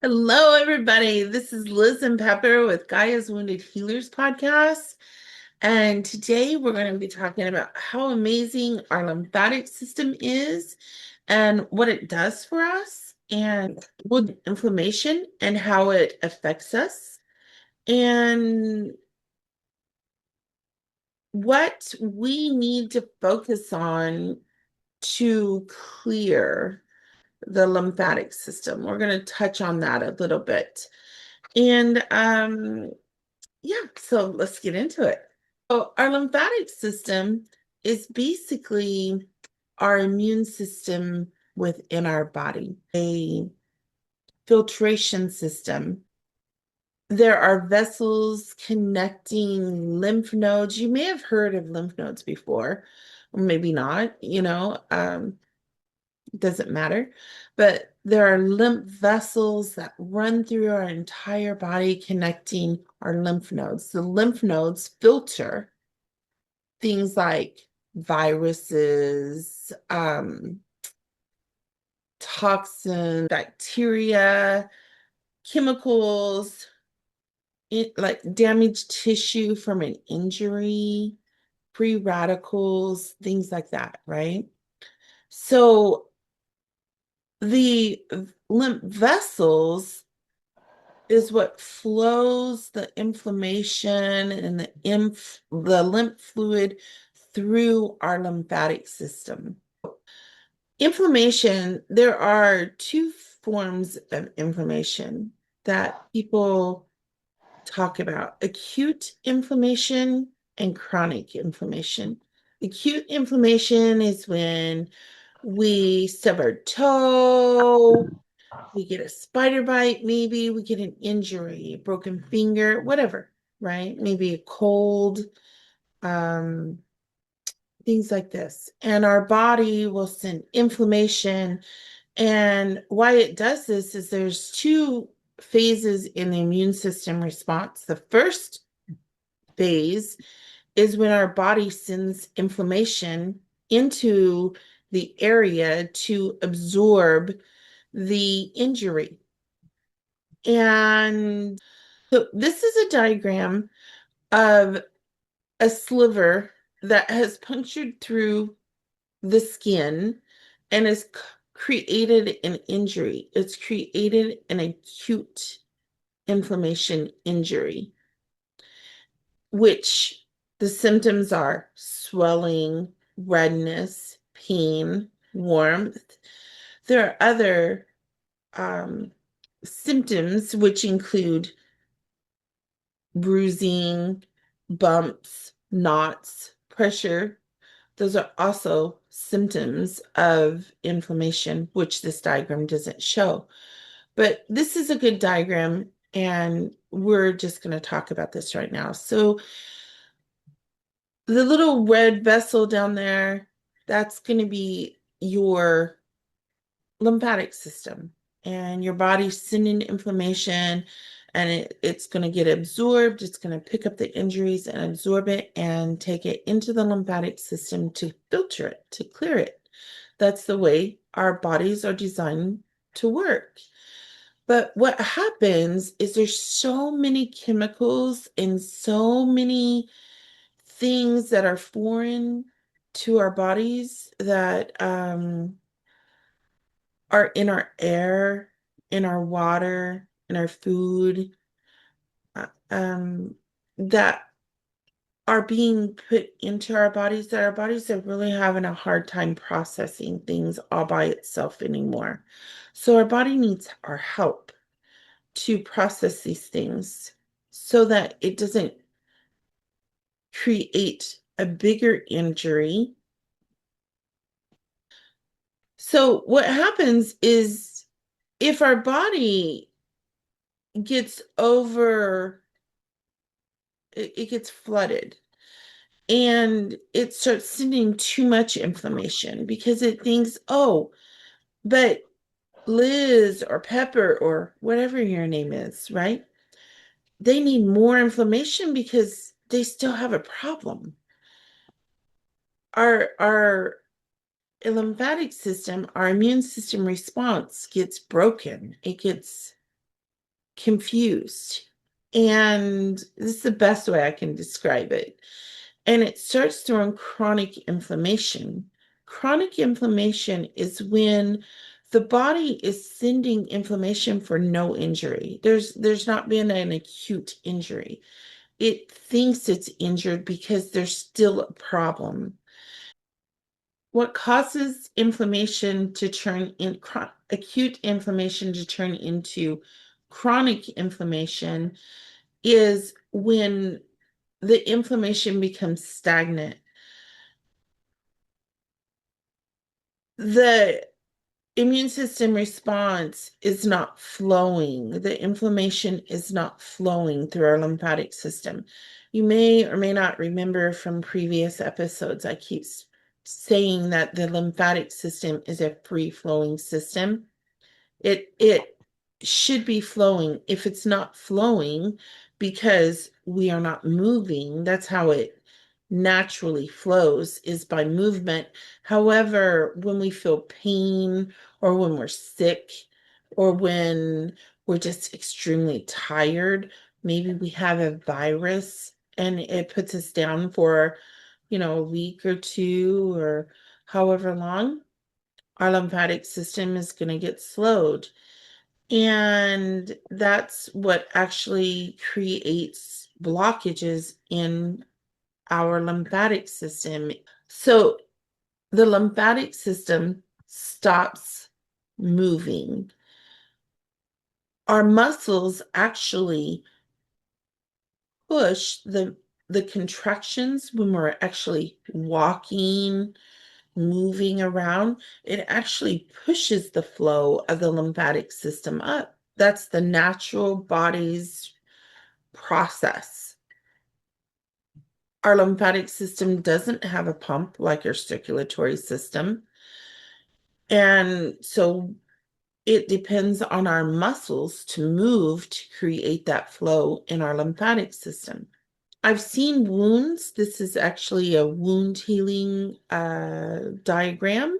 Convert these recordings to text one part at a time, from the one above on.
Hello, everybody. This is Liz and Pepper with Gaia's Wounded Healers podcast. And today we're going to be talking about how amazing our lymphatic system is and what it does for us, and with inflammation and how it affects us, and what we need to focus on to clear the lymphatic system. We're going to touch on that a little bit. And yeah, so let's get into it. So, our lymphatic system is basically our immune system within our body, a filtration system. There are vessels connecting lymph nodes. You may have heard of lymph nodes before, or maybe not, it doesn't matter. But there are lymph vessels that run through our entire body connecting our lymph nodes. The lymph nodes filter things like viruses, toxins, bacteria, chemicals, like damaged tissue from an injury, free radicals, things like that, right? So the lymph vessels is what flows the inflammation and the lymph fluid through our lymphatic system. Inflammation, there are two forms of inflammation that people talk about: acute inflammation and chronic inflammation. Acute inflammation is when we stub our toe, we get a spider bite, maybe we get an injury, a broken finger, whatever, right? Maybe a cold, um, things like this. And our body will send inflammation. And why it does this is there's two phases in the immune system response. The first phase is when our body sends inflammation into the area to absorb the injury. And so this is a diagram of a sliver that has punctured through the skin and has created an injury. It's created an acute inflammation injury, which the symptoms are swelling, redness, pain, warmth. There are other um, symptoms, which include bruising, bumps, knots, pressure. Those are also symptoms of inflammation, which this diagram doesn't show. But this is a good diagram, and we're just going to talk about this right now. So the little red vessel down there, that's going to be your lymphatic system, and your body's sending inflammation, and it's going to get absorbed. It's going to pick up the injuries and absorb it and take it into the lymphatic system to filter it, to clear it. That's the way our bodies are designed to work. But what happens is there's so many chemicals and so many things that are foreign to our bodies that are in our air, in our water, in our food, that are being put into our bodies, that our bodies are really having a hard time processing things all by itself anymore. So our body needs our help to process these things so that it doesn't create a bigger injury. So what happens is if our body gets over, it gets flooded and it starts sending too much inflammation because it thinks, oh, but Liz or Pepper or whatever your name is, right? They need more inflammation because they still have a problem. Our lymphatic system, our immune system response gets broken. It gets confused. And this is the best way I can describe it. And it starts throwing chronic inflammation. Chronic inflammation is when the body is sending inflammation for no injury. There's not been an acute injury. It thinks it's injured because there's still a problem. What causes inflammation to turn in acute inflammation to turn into chronic inflammation is when the inflammation becomes stagnant. The immune system response is not flowing. The inflammation is not flowing through our lymphatic system. You may or may not remember from previous episodes, I keep saying that the lymphatic system is a free-flowing system. It should be flowing. If it's not flowing because we are not moving, that's how it naturally flows, is by movement. However, when we feel pain or when we're sick or when we're just extremely tired, maybe we have a virus and it puts us down for, a week or two or however long, our lymphatic system is going to get slowed. And that's what actually creates blockages in our lymphatic system. So the lymphatic system stops moving. Our muscles actually push the contractions when we're actually walking, moving around. It actually pushes the flow of the lymphatic system up. That's the natural body's process. Our lymphatic system doesn't have a pump like our circulatory system. And so it depends on our muscles to move to create that flow in our lymphatic system. I've seen wounds. This is actually a wound healing diagram.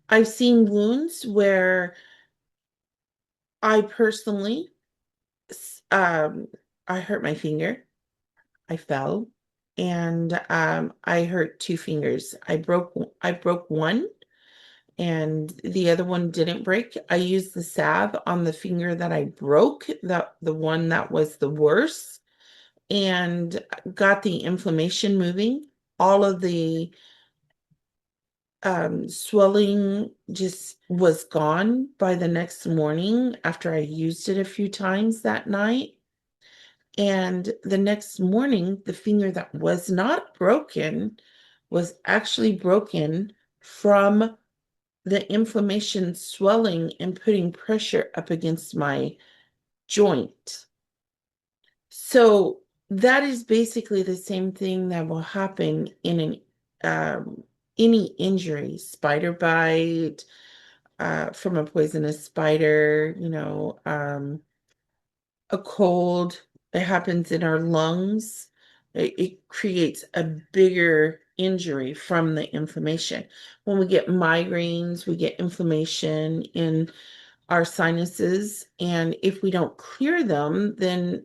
I've seen wounds where I personally, um, I hurt my finger. I fell, and I hurt two fingers. I broke one, and the other one didn't break. I used the salve on the finger that I broke, the one that was the worst, and got the inflammation moving. All of the swelling just was gone by the next morning after I used it a few times that night. And the next morning, the finger that was not broken was actually broken from the inflammation swelling and putting pressure up against my joint. So that is basically the same thing that will happen in any injury, spider bite, from a poisonous spider, a cold. It happens in our lungs. It creates a bigger injury from the inflammation. When we get migraines, we get inflammation in our sinuses. And if we don't clear them, then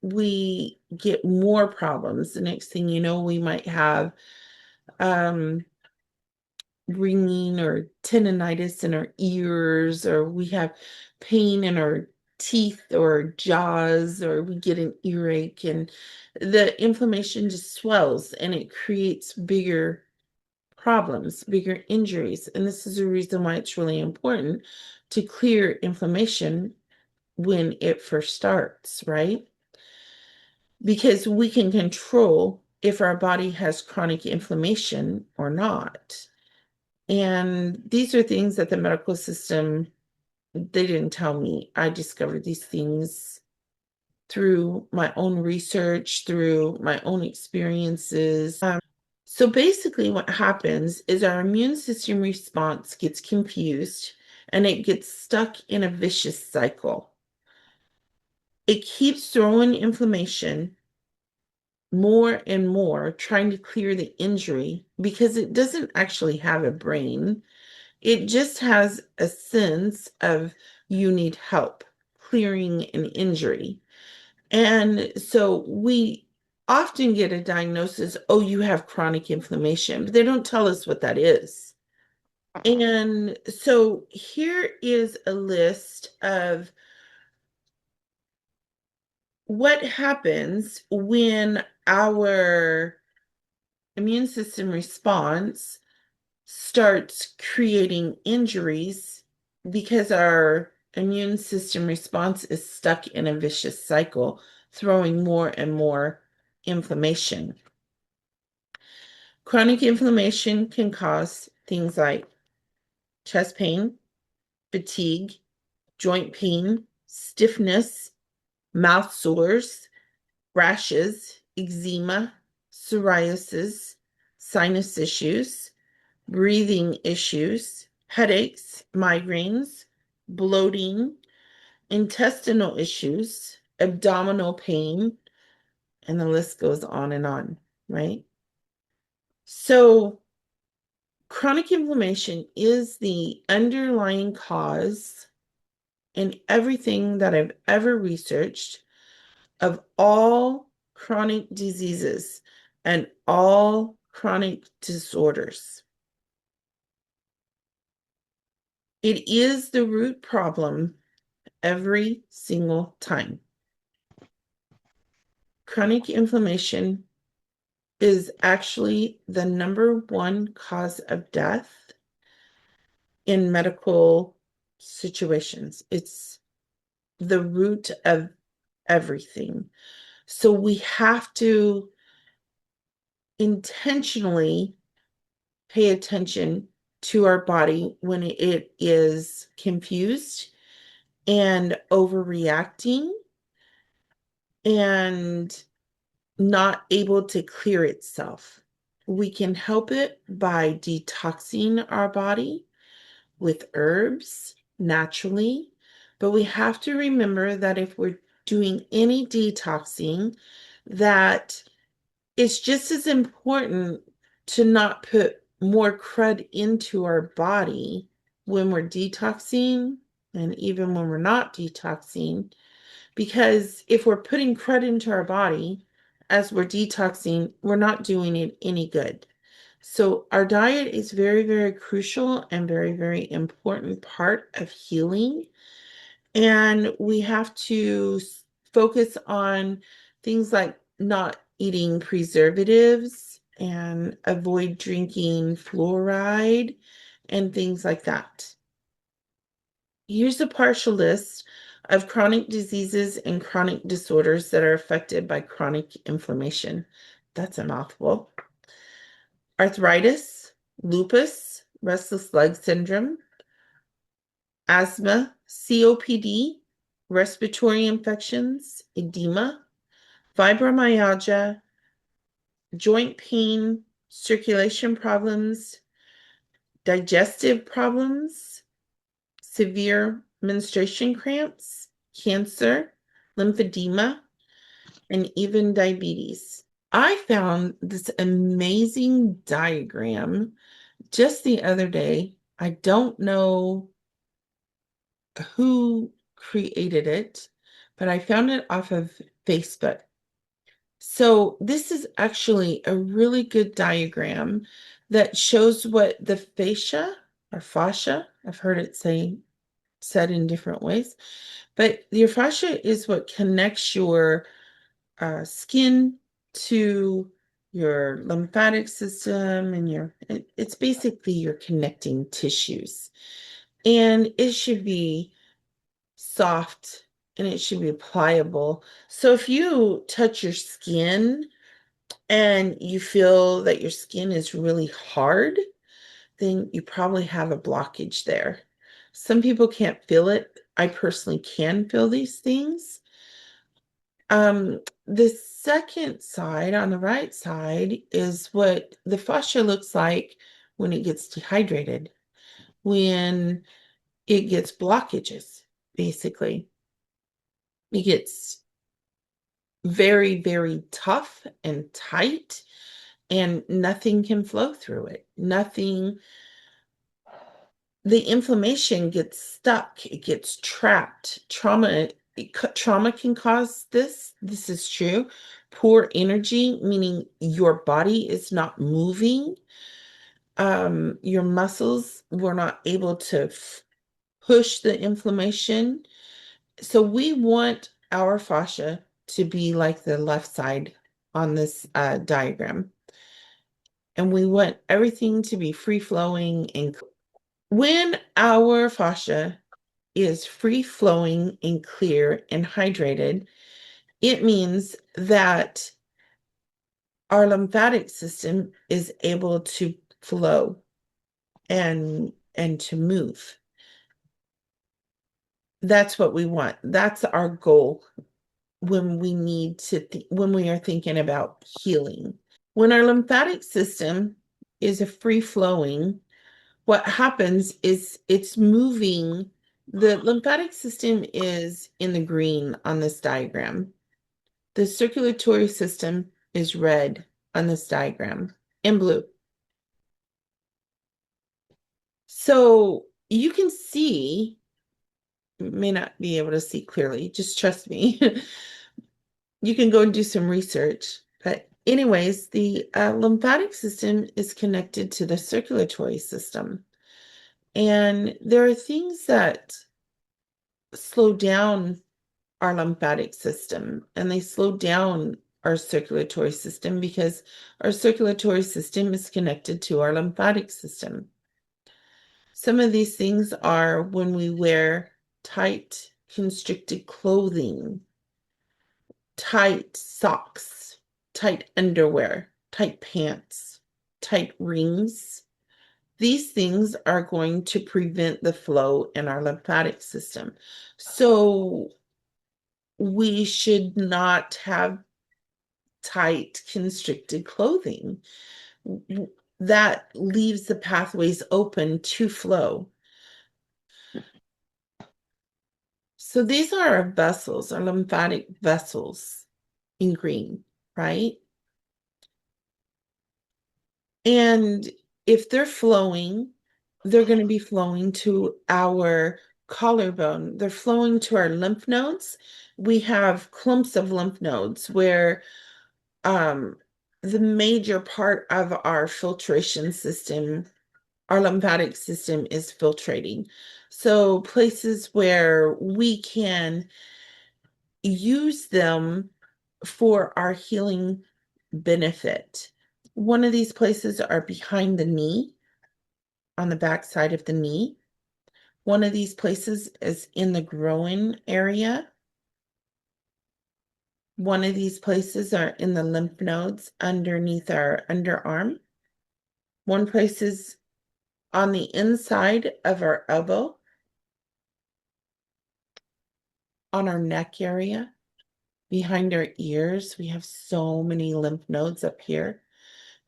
we get more problems. The next thing you know, we might have ringing or tendonitis in our ears, or we have pain in our teeth or jaws, or we get an earache, and the inflammation just swells and it creates bigger problems, bigger injuries. And this is the reason why it's really important to clear inflammation when it first starts, right? Because we can control if our body has chronic inflammation or not. And these are things that the medical system, they didn't tell me. I discovered these things through my own research, through my own experiences. So basically what happens is our immune system response gets confused and it gets stuck in a vicious cycle. It keeps throwing inflammation more and more, trying to clear the injury because it doesn't actually have a brain. It just has a sense of you need help. clearing an injury. And so we often get a diagnosis, oh, you have chronic inflammation, but they don't tell us what that is. And so here is a list of what happens when our immune system response starts creating injuries because our immune system response is stuck in a vicious cycle, throwing more and more inflammation. Chronic inflammation can cause things like chest pain, fatigue, joint pain, stiffness, mouth sores, rashes, eczema, psoriasis, sinus issues, breathing issues, headaches, migraines, bloating, intestinal issues, abdominal pain, and the list goes on, right? So, chronic inflammation is the underlying cause in everything that I've ever researched of all chronic diseases and all chronic disorders. It is the root problem every single time. Chronic inflammation is actually the #1 cause of death in medical situations. It's the root of everything. So we have to intentionally pay attention to our body when it is confused and overreacting and not able to clear itself. We can help it by detoxing our body with herbs naturally, but we have to remember that if we're doing any detoxing, that it's just as important to not put more crud into our body when we're detoxing and even when we're not detoxing, because if we're putting crud into our body as we're detoxing, we're not doing it any good. So our diet is very, very crucial and very, very important part of healing. And we have to focus on things like not eating preservatives and avoid drinking fluoride and things like that. Here's a partial list of chronic diseases and chronic disorders that are affected by chronic inflammation. That's a mouthful. Arthritis, lupus, restless leg syndrome, asthma, COPD, respiratory infections, edema, fibromyalgia, joint pain, circulation problems, digestive problems, severe menstruation cramps, cancer, lymphedema, and even diabetes. I found this amazing diagram just the other day. I don't know who created it, but I found it off of Facebook. So this is actually a really good diagram that shows what the fascia or fascia, I've heard it said in different ways, but your fascia is what connects your skin to your lymphatic system and it's basically your connecting tissues. And it should be soft and it should be pliable. So if you touch your skin and you feel that your skin is really hard, then you probably have a blockage there. Some people can't feel it. I personally can feel these things. The second side on the right side is what the fascia looks like when it gets dehydrated, when it gets blockages, basically. It gets very, very tough and tight, and nothing can flow through it. Nothing the inflammation gets stuck, it gets trapped. Trauma can cause this. This is true. Poor energy, meaning your body is not moving. Your muscles were not able to push the inflammation. So we want our fascia to be like the left side on this diagram. And we want everything to be free flowing. And when our fascia is free flowing and clear and hydrated, it means that our lymphatic system is able to flow and to move. That's what we want. That's our goal when we need to when we are thinking about healing. When our lymphatic system is a free flowing, what happens is it's moving. The lymphatic system is in the green on this diagram. The circulatory system is red on this diagram, in blue. So you can see, you may not be able to see clearly, just trust me. You can go and do some research. But anyways, the lymphatic system is connected to the circulatory system. And there are things that slow down our lymphatic system, and they slow down our circulatory system because our circulatory system is connected to our lymphatic system. Some of these things are when we wear tight, constricted clothing, tight socks, tight underwear, tight pants, tight rings. These things are going to prevent the flow in our lymphatic system. So we should not have tight, constricted clothing. That leaves the pathways open to flow. So these are our vessels, our lymphatic vessels in green, right? And if they're flowing, they're going to be flowing to our collarbone. They're flowing to our lymph nodes. We have clumps of lymph nodes where the major part of our filtration system, our lymphatic system, is filtrating. So places where we can use them for our healing benefit. One of these places are behind the knee, on the back side of the knee. One of these places is in the groin area. One of these places are in the lymph nodes underneath our underarm. One place is on the inside of our elbow, on our neck area, behind our ears. We have so many lymph nodes up here.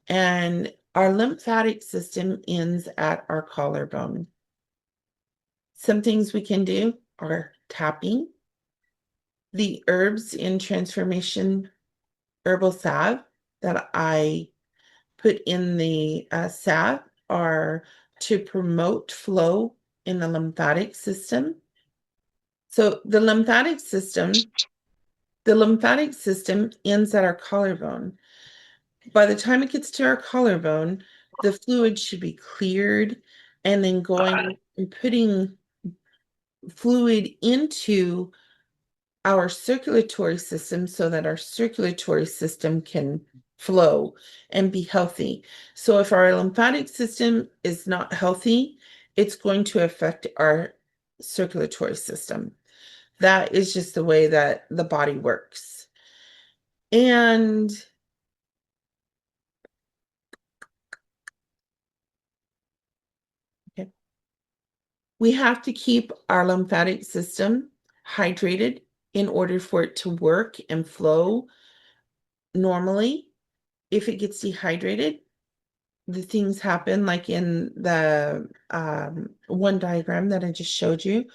And our lymphatic system ends at our collarbone. Some things we can do are tapping. The herbs in Transformation Herbal Salve that I put in the salve are to promote flow in the lymphatic system. So the lymphatic system ends at our collarbone. By the time it gets to our collarbone, the fluid should be cleared, and then going and putting fluid into our circulatory system so that our circulatory system can flow and be healthy. So if our lymphatic system is not healthy, it's going to affect our circulatory system. That is just the way that the body works. And okay, we have to keep our lymphatic system hydrated in order for it to work and flow normally. If it gets dehydrated, the things happen like in the one diagram that I just showed you,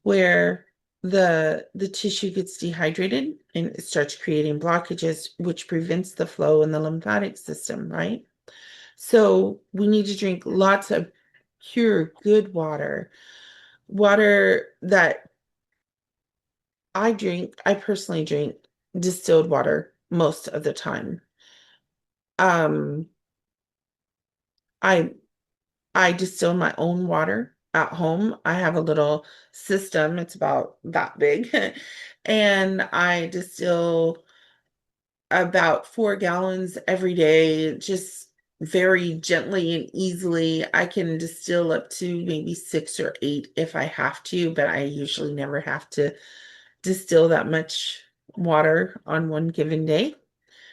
where the tissue gets dehydrated and it starts creating blockages, which prevents the flow in the lymphatic system, right? So we need to drink lots of pure, good water, water that I personally drink distilled water most of the time. Um, I I distill my own water at home. I have a little system, it's about that big, and I distill about 4 gallons every day, just very gently and easily. I can distill up to maybe 6 or 8 if I have to, but I usually never have to distill that much water on one given day.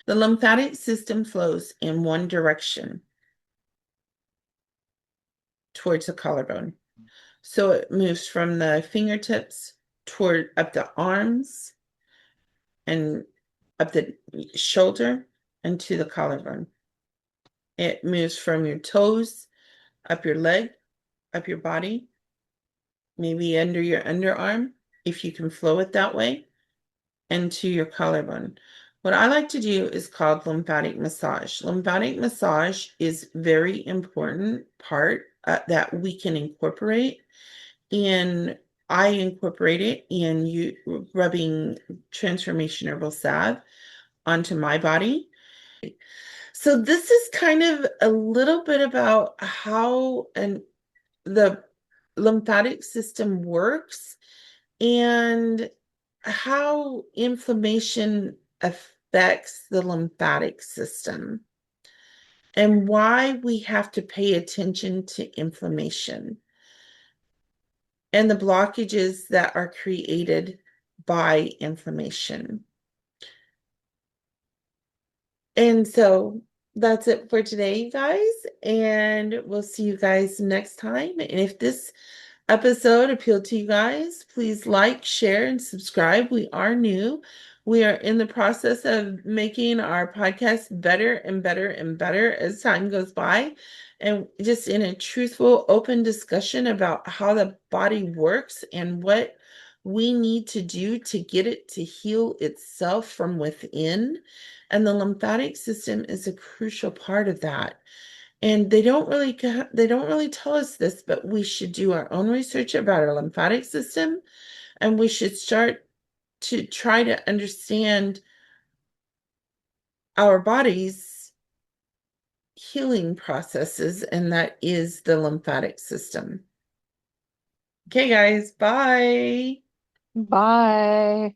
The lymphatic system flows in one direction towards the collarbone. So it moves from the fingertips toward up the arms and up the shoulder and to the collarbone. It moves from your toes, up your leg, up your body, maybe under your underarm, if you can flow it that way, and to your collarbone. What I like to do is called lymphatic massage. Lymphatic massage is very important part that we can incorporate in. I incorporate it in you rubbing transformation herbal salve onto my body. So this is kind of a little bit about how the lymphatic system works and how inflammation affects the lymphatic system and why we have to pay attention to inflammation and the blockages that are created by inflammation. And so that's it for today, you guys. And we'll see you guys next time. And if this episode appealed to you guys, please like, share, and subscribe. We are new. We are in the process of making our podcast better and better and better as time goes by. And just in a truthful, open discussion about how the body works and what we need to do to get it to heal itself from within. And the lymphatic system is a crucial part of that. And they don't really tell us this, but we should do our own research about our lymphatic system, and we should start to try to understand our body's healing processes, and that is the lymphatic system. Okay, guys, bye. Bye.